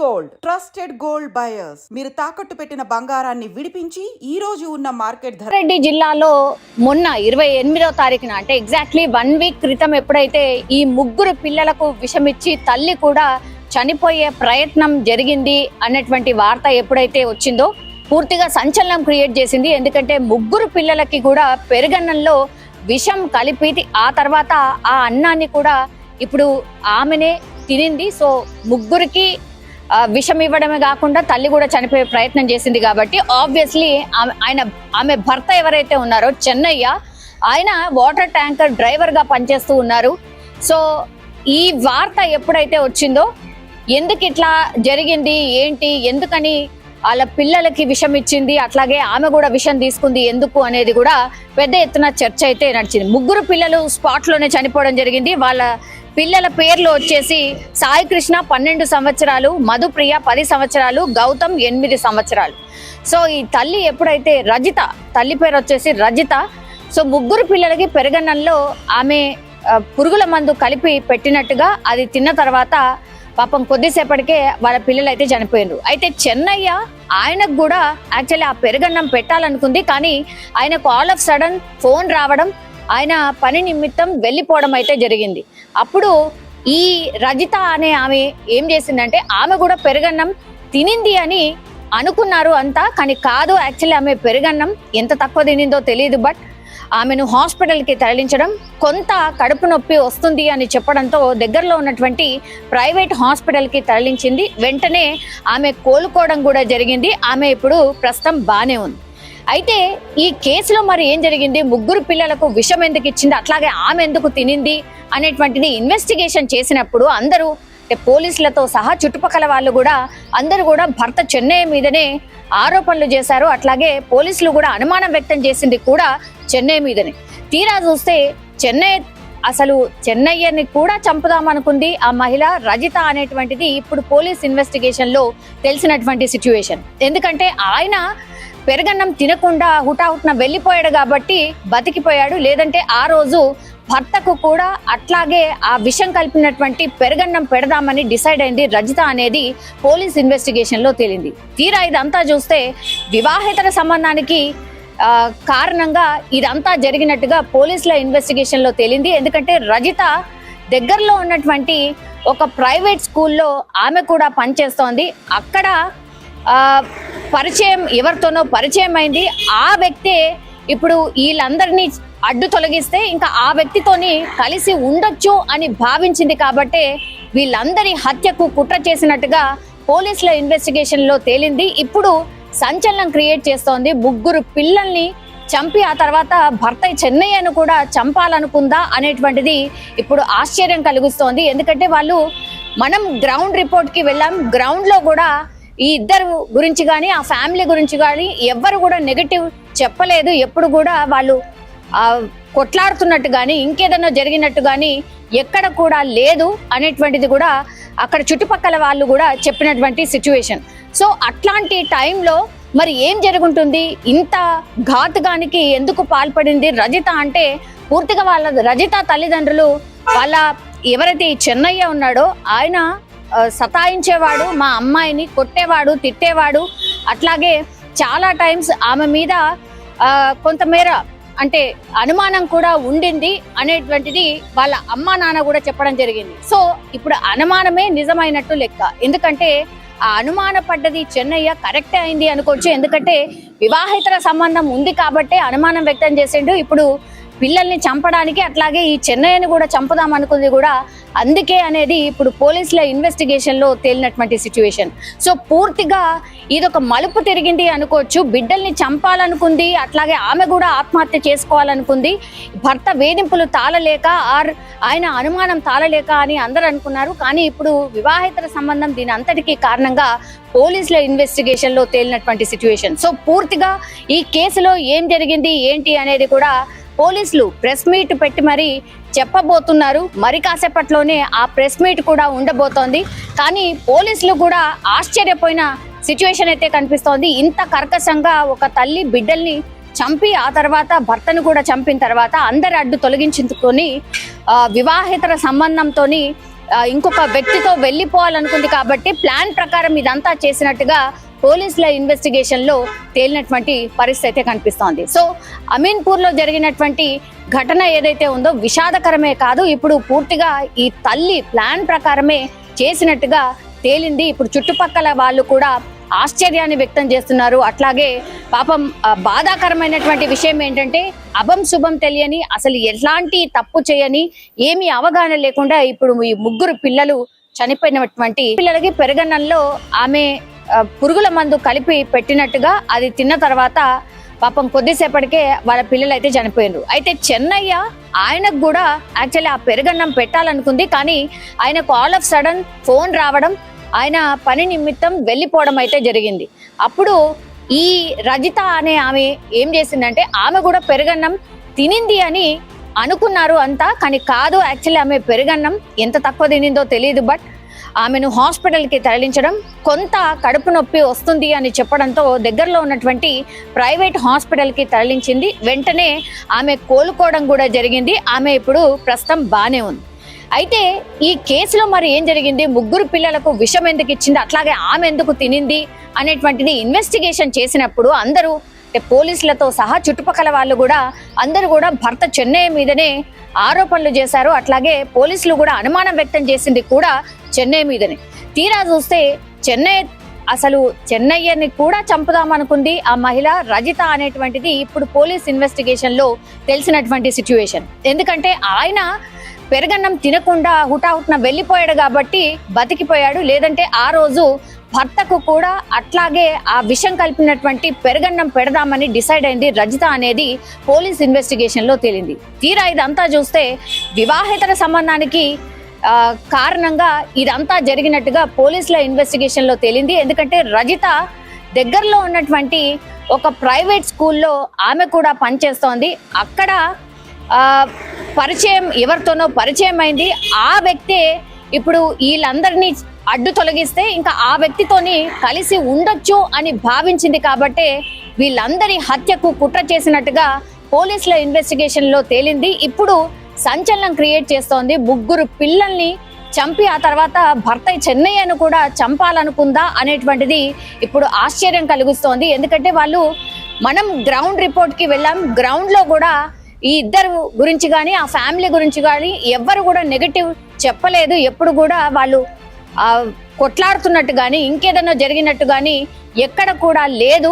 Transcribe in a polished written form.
Gold trusted gold buyers మీరు తాకట్టు పెట్టిన బంగారాన్ని విడిపించి ఈ రోజు ఉన్న మార్కెట్ ధర. రెడ్డి జిల్లాలో మొన్న 28వ తారీఖున అంటే ఎగ్జాక్ట్లీ 1 వీక్ క్రితం ఎప్పుడైతే ఈ ముగ్గురు పిల్లలకు విషమిచ్చి తల్లి కూడా చనిపోయే ప్రయత్నం జరిగింది అన్నటువంటి వార్త ఎప్పుడైతే వచ్చిందో పూర్తిగా సంచలనం క్రియేట్ చేసింది. ఎందుకంటే ముగ్గురు పిల్లలకి కూడా పెరుగన్నంలో విషం కలిపి ఆ తర్వాత ఆ అన్నాన్ని కూడా ఇప్పుడు ఆమెనే తినింది. సో ముగ్గురికి విషం ఇవ్వడమే కాకుండా తల్లి కూడా చనిపోయే ప్రయత్నం చేసింది. కాబట్టి ఆబ్వియస్లీ ఆమె భర్త ఎవరైతే ఉన్నారో చెన్నయ్య, ఆయన వాటర్ ట్యాంకర్ డ్రైవర్ గా పనిచేస్తూ ఉన్నారు. సో ఈ వార్త ఎప్పుడైతే వచ్చిందో ఎందుకు ఇట్లా జరిగింది ఏంటి, ఎందుకని వాళ్ళ పిల్లలకి విషం ఇచ్చింది, అట్లాగే ఆమె కూడా విషం తీసుకుంది ఎందుకు అనేది కూడా పెద్ద ఎత్తున చర్చ అయితే నడిచింది. ముగ్గురు పిల్లలు స్పాట్ లోనే చనిపోవడం జరిగింది. వాళ్ళ పిల్లల పేర్లు వచ్చేసి సాయి కృష్ణ 12 సంవత్సరాలు, మధుప్రియ 10 సంవత్సరాలు, గౌతమ్ 8 సంవత్సరాలు. సో ఈ తల్లి ఎప్పుడైతే రజిత, తల్లి పేరు వచ్చేసి రజిత. సో ముగ్గురు పిల్లలకి పెరుగన్నంలో ఆమె పురుగుల మందు కలిపి పెట్టినట్టుగా అది తిన్న తర్వాత పాపం కొద్దిసేపటికే వాళ్ళ పిల్లలు అయితే చనిపోయినారు. అయితే చెన్నయ్య ఆయనకు కూడా యాక్చువల్లీ ఆ పెరుగన్నం పెట్టాలనుకుంది, కానీ ఆయనకు ఆల్ ఆఫ్ సడన్ ఫోన్ రావడం, ఆయన పని నిమిత్తం వెళ్ళిపోవడం అయితే జరిగింది. అప్పుడు ఈ రజిత అనే ఆమె ఏం చేసిందంటే ఆమె కూడా పెరుగన్నం తినింది అని అనుకున్నారు అంతా, కానీ కాదు. యాక్చువల్లీ ఆమె పెరుగన్నం ఎంత తక్కువ తినిందో తెలియదు, బట్ ఆమెను హాస్పిటల్కి తరలించడం, కొంత కడుపు నొప్పి వస్తుంది అని చెప్పడంతో దగ్గరలో ఉన్నటువంటి ప్రైవేట్ హాస్పిటల్కి తరలించింది. వెంటనే ఆమె కోలుకోవడం కూడా జరిగింది. ఆమె ఇప్పుడు ప్రస్తుతం బాగానే ఉంది. అయితే ఈ కేసులో మరి ఏం జరిగింది, ముగ్గురు పిల్లలకు విషం ఎందుకు ఇచ్చింది, అట్లాగే ఆమె ఎందుకు తినింది అనేటువంటిది ఇన్వెస్టిగేషన్ చేసినప్పుడు అందరూ పోలీసులతో సహా చుట్టుపక్కల వాళ్ళు కూడా అందరూ కూడా భర్త చెన్నయ్య మీదనే ఆరోపణలు చేశారు. అట్లాగే పోలీసులు కూడా అనుమానం వ్యక్తం చేసింది కూడా చెన్నయ్య మీదనే. తీరా చూస్తే చెన్నయ్యని కూడా చంపుదామనుకుంది ఆ మహిళ రజిత అనేటువంటిది ఇప్పుడు పోలీస్ ఇన్వెస్టిగేషన్ లో తెలిసినటువంటి సిచ్యువేషన్. ఎందుకంటే ఆయన పెరుగన్నం తినకుండా హుటాహుట్న వెళ్ళిపోయాడు కాబట్టి బతికిపోయాడు. లేదంటే ఆ రోజు భర్తకు కూడా అట్లాగే ఆ విషం కలిపినటువంటి పెరుగన్నం పెడదామని డిసైడ్ అయింది రజిత అనేది పోలీస్ ఇన్వెస్టిగేషన్ లో తేలింది. తీరా ఇదంతా చూస్తే వివాహేతర సంబంధానికి కారణంగా ఇదంతా జరిగినట్టుగా పోలీసుల ఇన్వెస్టిగేషన్ లో తేలింది. ఎందుకంటే రజిత దగ్గరలో ఉన్నటువంటి ఒక ప్రైవేట్ స్కూల్లో ఆమె కూడా పనిచేస్తోంది. అక్కడ పరిచయం, ఎవరితోనో పరిచయం అయింది. ఆ వ్యక్తే ఇప్పుడు వీళ్ళందరినీ అడ్డు తొలగిస్తే ఇంకా ఆ వ్యక్తితోని కలిసి ఉండొచ్చు అని భావించింది. కాబట్టే వీళ్ళందరి హత్యకు కుట్ర చేసినట్టుగా పోలీసుల ఇన్వెస్టిగేషన్ లో తేలింది. ఇప్పుడు సంచలనం క్రియేట్ చేస్తోంది. ముగ్గురు పిల్లల్ని చంపి ఆ తర్వాత భర్త చెన్నయ్యను కూడా చంపాలనుకుందా అనేటువంటిది ఇప్పుడు ఆశ్చర్యం కలిగిస్తోంది. ఎందుకంటే మనం గ్రౌండ్ రిపోర్ట్ కి వెళ్ళాం. గ్రౌండ్ లో కూడా ఈ ఇద్దరు గురించి కానీ ఆ ఫ్యామిలీ గురించి కానీ ఎవ్వరు కూడా నెగటివ్ చెప్పలేదు. ఎప్పుడు కూడా వాళ్ళు కొట్లాడుతున్నట్టు కానీ ఇంకేదన్నా జరిగినట్టు కానీ ఎక్కడ కూడా లేదు అనేటువంటిది కూడా అక్కడ చుట్టుపక్కల వాళ్ళు కూడా చెప్పినటువంటి సిచ్యువేషన్. సో అట్లాంటి టైంలో మరి ఏం జరుగుతుంది, ఇంత ఘాతుకానికి ఎందుకు పాల్పడింది రజిత అంటే పూర్తిగా రజిత తల్లిదండ్రులు వాళ్ళ ఎవరైతే ఈ చెన్నయ్య ఉన్నాడో ఆయన సతాయించేవాడు, మా అమ్మాయిని కొట్టేవాడు, తిట్టేవాడు. అట్లాగే చాలా టైమ్స్ ఆమె మీద కొంతమేర అంటే అనుమానం కూడా ఉండింది అనేటువంటిది వాళ్ళ అమ్మా నాన్న కూడా చెప్పడం జరిగింది. సో ఇప్పుడు అనుమానమే నిజమైనట్టు లెక్క. ఎందుకంటే ఆ అనుమాన పడ్డది చెన్నయ్య కరెక్టే అయింది అనుకోవచ్చు. ఎందుకంటే వివాహేతర సంబంధం ఉంది కాబట్టి అనుమానం వ్యక్తం చేసిండు. ఇప్పుడు పిల్లల్ని చంపడానికి అట్లాగే ఈ చెన్నయ్యని కూడా చంపుదాం అనుకుంది కూడా అందుకే అనేది ఇప్పుడు పోలీసుల ఇన్వెస్టిగేషన్ లో తేలినటువంటి సిచ్యువేషన్. సో పూర్తిగా ఇదొక మలుపు తిరిగింది అనుకోవచ్చు. బిడ్డల్ని చంపాలనుకుంది, అట్లాగే ఆమె కూడా ఆత్మహత్య చేసుకోవాలనుకుంది. భర్త వేధింపులు తాళలేక ఆయన అనుమానం తాళలేక అని అందరూ అనుకున్నారు. కానీ ఇప్పుడు వివాహేతర సంబంధం దీని అంతటికీ కారణంగా పోలీసుల ఇన్వెస్టిగేషన్ లో తేలినటువంటి సిచ్యువేషన్. సో పూర్తిగా ఈ కేసులో ఏం జరిగింది ఏంటి అనేది కూడా పోలీసులు ప్రెస్ మీట్ పెట్టి మరి చెప్పబోతున్నారు. మరి కాసేపట్లోనే ఆ ప్రెస్ మీట్ కూడా ఉండబోతోంది. కానీ పోలీసులు కూడా ఆశ్చర్యపోయిన సిచ్యువేషన్ అయితే కనిపిస్తోంది. ఇంత కర్కశంగా ఒక తల్లి బిడ్డల్ని చంపి ఆ తర్వాత భర్తను కూడా చంపిన తర్వాత అందరి అడ్డు తొలగించుకొని వివాహేతర సంబంధంతోని ఇంకొక వ్యక్తితో వెళ్ళిపోవాలనుకుంది కాబట్టి ప్లాన్ ప్రకారం ఇదంతా చేసినట్టుగా పోలీసుల ఇన్వెస్టిగేషన్ లో తేలినటువంటి పరిస్థితి అయితే కనిపిస్తోంది. సో అమీన్పూర్ లో జరిగినటువంటి ఘటన ఏదైతే ఉందో విషాదకరమే కాదు, ఇప్పుడు పూర్తిగా ఈ తల్లి ప్లాన్ ప్రకారమే చేసినట్టుగా తేలింది. ఇప్పుడు చుట్టుపక్కల వాళ్ళు కూడా ఆశ్చర్యాన్ని వ్యక్తం చేస్తున్నారు. అట్లాగే పాపం బాధాకరమైనటువంటి విషయం ఏంటంటే అభం శుభం తెలియని, అసలు ఎలాంటి తప్పు చేయని, ఏమీ అవగాహన లేకుండా ఇప్పుడు ఈ ముగ్గురు పిల్లలు చనిపోయినటువంటి పిల్లలకి పెరుగన్నంలో ఆమె పురుగుల మందు కలిపి పెట్టినట్టుగా అది తిన్న తర్వాత పాపం కొద్దిసేపటికే వాళ్ళ పిల్లలు అయితే చనిపోయినారు. అయితే చెన్నయ్య ఆయనకు కూడా యాక్చువల్లీ ఆ పెరుగన్నం పెట్టాలనుకుంది, కానీ ఆయనకు ఆల్ ఆఫ్ సడన్ ఫోన్ రావడం, ఆయన పని నిమిత్తం వెళ్ళిపోవడం అయితే జరిగింది. అప్పుడు ఈ రజిత అనే ఆమె ఏం చేసిందంటే ఆమె కూడా పెరుగన్నం తినింది అని అనుకున్నారు అంతా, కానీ కాదు. యాక్చువల్లీ ఆమె పెరుగన్నం ఎంత తక్కువ తినిందో తెలియదు, బట్ ఆమెను హాస్పిటల్కి తరలించడం, కొంత కడుపు నొప్పి వస్తుంది అని చెప్పడంతో దగ్గరలో ఉన్నటువంటి ప్రైవేట్ హాస్పిటల్కి తరలించింది. వెంటనే ఆమె కోలుకోవడం కూడా జరిగింది. ఆమె ఇప్పుడు ప్రస్తుతం బాగానే ఉంది. అయితే ఈ కేసులో మరి ఏం జరిగింది, ముగ్గురు పిల్లలకు విషం ఎందుకు ఇచ్చింది, అట్లాగే ఆమె ఎందుకు తినింది అనేటువంటిది ఇన్వెస్టిగేషన్ చేసినప్పుడు అందరూ పోలీసులతో సహా చుట్టుపక్కల వాళ్ళు కూడా అందరూ కూడా భర్త చెన్నయ్య మీదనే ఆరోపణలు చేశారు. అట్లాగే పోలీసులు కూడా అనుమానం వ్యక్తం చేసింది కూడా చెన్నయ్య మీదనే. తీరా చూస్తే చెన్నయ్యని కూడా చంపుదామనుకుంది ఆ మహిళ రజిత అనేటువంటిది ఇప్పుడు పోలీస్ ఇన్వెస్టిగేషన్ లో తెలిసినటువంటి సిచ్యువేషన్. ఎందుకంటే ఆయన పెరుగన్నం తినకుండా హుటాహుట్న వెళ్ళిపోయాడు కాబట్టి బతికిపోయాడు, లేదంటే ఆ రోజు భర్తకు కూడా అట్లాగే ఆ విషం కలిపినటువంటి పెరుగన్నం పెడదామని డిసైడ్ అయింది రజిత అనేది పోలీస్ ఇన్వెస్టిగేషన్ లో తేలింది. తీరా ఇదంతా చూస్తే వివాహేతర సంబంధానికి కారణంగా ఇదంతా జరిగినట్టుగా పోలీసుల ఇన్వెస్టిగేషన్ లో తేలింది. ఎందుకంటే రజిత దగ్గరలో ఉన్నటువంటి ఒక ప్రైవేట్ స్కూల్లో ఆమె కూడా పనిచేస్తోంది. అక్కడ పరిచయం ఎవరితోనో పరిచయం అయింది. ఆ వ్యక్తే ఇప్పుడు వీళ్ళందరినీ అడ్డు తొలగిస్తే ఇంకా ఆ వ్యక్తితోని కలిసి ఉండొచ్చు అని భావించింది కాబట్టి వీళ్ళందరి హత్యకు కుట్ర చేసినట్టుగా పోలీసుల ఇన్వెస్టిగేషన్ లో తేలింది. ఇప్పుడు సంచలనం క్రియేట్ చేస్తోంది. ముగ్గురు పిల్లల్ని చంపి ఆ తర్వాత భర్త చెన్నయ్యను కూడా చంపాలనుకుందా అనేటువంటిది ఇప్పుడు ఆశ్చర్యం కలిగిస్తోంది. ఎందుకంటే మనం గ్రౌండ్ రిపోర్ట్ కి వెళ్ళాం. గ్రౌండ్ లో కూడా ఈ ఇద్దరు గురించి కానీ ఆ ఫ్యామిలీ గురించి కానీ ఎవ్వరు కూడా నెగటివ్ చెప్పలేదు. ఎప్పుడు కూడా వాళ్ళు కొట్లాడుతున్నట్టు కానీ ఇంకేదన్నా జరిగినట్టు కానీ ఎక్కడ కూడా లేదు.